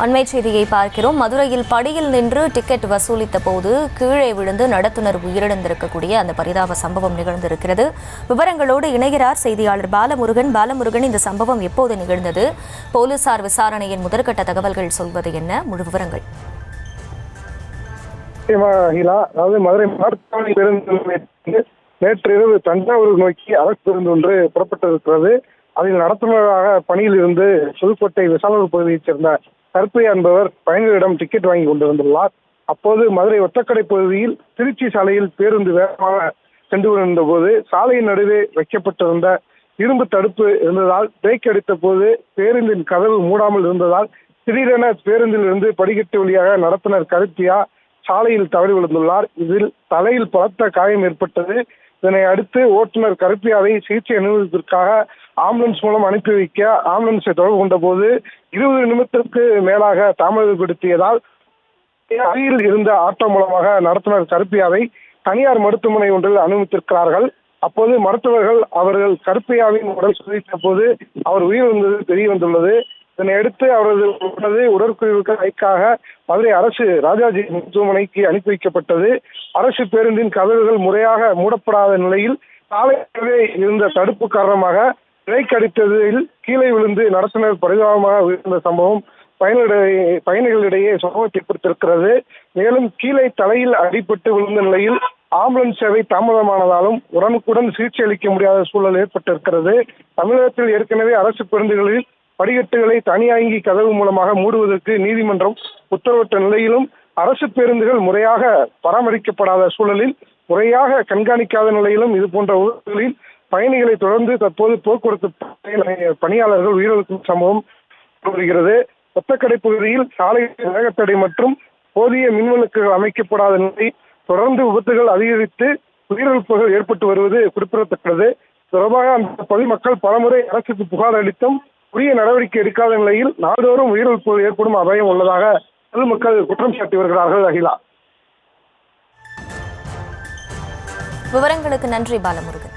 அண்மை செய்தியை பார்க்கிறோம். மதுரையில் படியில் நின்று டிக்கெட் வசூலித்த போது கீழே விழுந்து நடத்துனர் உயிரிழந்திருக்கக்கூடிய அந்த பரிதாப சம்பவம் நிகழ்ந்திருக்கிறது. விவரங்களோடு இணைகிறார் செய்தியாளர் பாலமுருகன். பாலமுருகன், இந்த சம்பவம் எப்போது நிகழ்ந்தது? போலீசார் விசாரணையின் முதற்கட்ட தகவல்கள் சொல்வது என்ன? முழு விவரங்கள். அதாவது மதுரை மாட்டுத்தாவணி பேருந்து நேற்று இரவு தஞ்சாவூர் நோக்கி அரசு பேருந்து ஒன்று புறப்பட்டிருக்கிறது. அதில் நடத்துனராக பணியில் இருந்து புதுக்கோட்டை விசாலூர் பகுதியைச் சேர்ந்த கருப்பையா என்பவர் பயணிகளிடம் டிக்கெட் வாங்கி கொண்டிருந்துள்ளார். அப்போது மதுரை ஒத்தக்கடை பகுதியில் திருச்சி சாலையில் பேருந்து வேகமாக சென்று கொண்டிருந்த போது சாலையின் நடுவே வைக்கப்பட்டிருந்த இரும்பு தடுப்பு இருந்ததால் பிரேக் அடித்த போது பேருந்தின் கதவு மூடாமல் இருந்ததால் திடீரென பேருந்தில் இருந்து படிக்கட்டு வழியாக நடத்துனர் கருப்பையா சாலையில் தவறி விழுந்துள்ளார். இதில் தலையில் பலத்த காயம் ஏற்பட்டது. இதனை அடுத்து ஓட்டுநர் கருப்பையாவை சிகிச்சை அனுமதிப்பதற்காக ஆம்புலன்ஸ் மூலம் அனுப்பி வைக்க ஆம்புலன்ஸை தொடர்பு கொண்ட போது 20 நிமிடத்திற்கு மேலாக தாமதப்படுத்தியதால் அருகில் இருந்த ஆட்டோ மூலமாக நடத்துனர் கருப்பையாவை தனியார் மருத்துவமனை ஒன்றில் அனுமதித்திருக்கிறார்கள். அப்போது மருத்துவர்கள் அவர்கள் கருப்பையாவின் உடல் சோதித்த போது அவர் உயிரிழந்தது தெரிய வந்துள்ளது. இதனையடுத்து அவரது உடற்குறிவுக்காக மதுரை அரசு ராஜாஜி மருத்துவமனைக்கு அனுப்பி வைக்கப்பட்டது. அரசு பேருந்தின் கதவுகள் முறையாக மூடப்படாத நிலையில் சாலையிலே இருந்த தடுப்பு காரணமாக பிரேக் அடித்ததில் கீழே விழுந்து நடத்துனர் பரிதாபமாக உயிர்ந்த சம்பவம் பயணிகளிடையே சம்பவத்தை ஏற்படுத்தியிருக்கிறது. மேலும் கீழே தலையில் அடிபட்டு விழுந்த நிலையில் ஆம்புலன்ஸ் சேவை தாமதமானதாலும் உடனுக்குடன் சிகிச்சை அளிக்க முடியாத சூழல் ஏற்பட்டிருக்கிறது. தமிழகத்தில் ஏற்கனவே அரசு பேருந்துகளில் படிக்கட்டுகளை தனியாங்கி கதவு மூலமாக மூடுவதற்கு நீதிமன்றம் உத்தரவிட்ட நிலையிலும் அரசு பேருந்துகள் முறையாக பராமரிக்கப்படாத சூழலில் முறையாக கண்காணிக்காத நிலையிலும் இது போன்ற ஊர்களில் பயணிகளை தொடர்ந்து தற்போது போக்குவரத்து பணியாளர்கள் உயிரிழக்கும் சம்பவம் வருகிறது. ஒத்தக்கடை பகுதியில் சாலை வேகத்தடை மற்றும் போதிய மின்விளக்குகள் அமைக்கப்படாத நிலை தொடர்ந்து விபத்துகள் அதிகரித்து உயிரிழப்புகள் ஏற்பட்டு வருவது குறிப்பிடத்தக்கது. தொடர்பாக அந்த பகுதி மக்கள் பலமுறை அரசுக்கு புகார் அளித்தும் உரிய நடவடிக்கை எடுக்காத நிலையில் நாள்தோறும் உயிரிழப்புகள் ஏற்படும் அபாயம் உள்ளதாக பொதுமக்கள் குற்றம் சாட்டி வருகிறார்கள். அகிலா, விவரங்களுக்கு நன்றி பாலமுருகன்.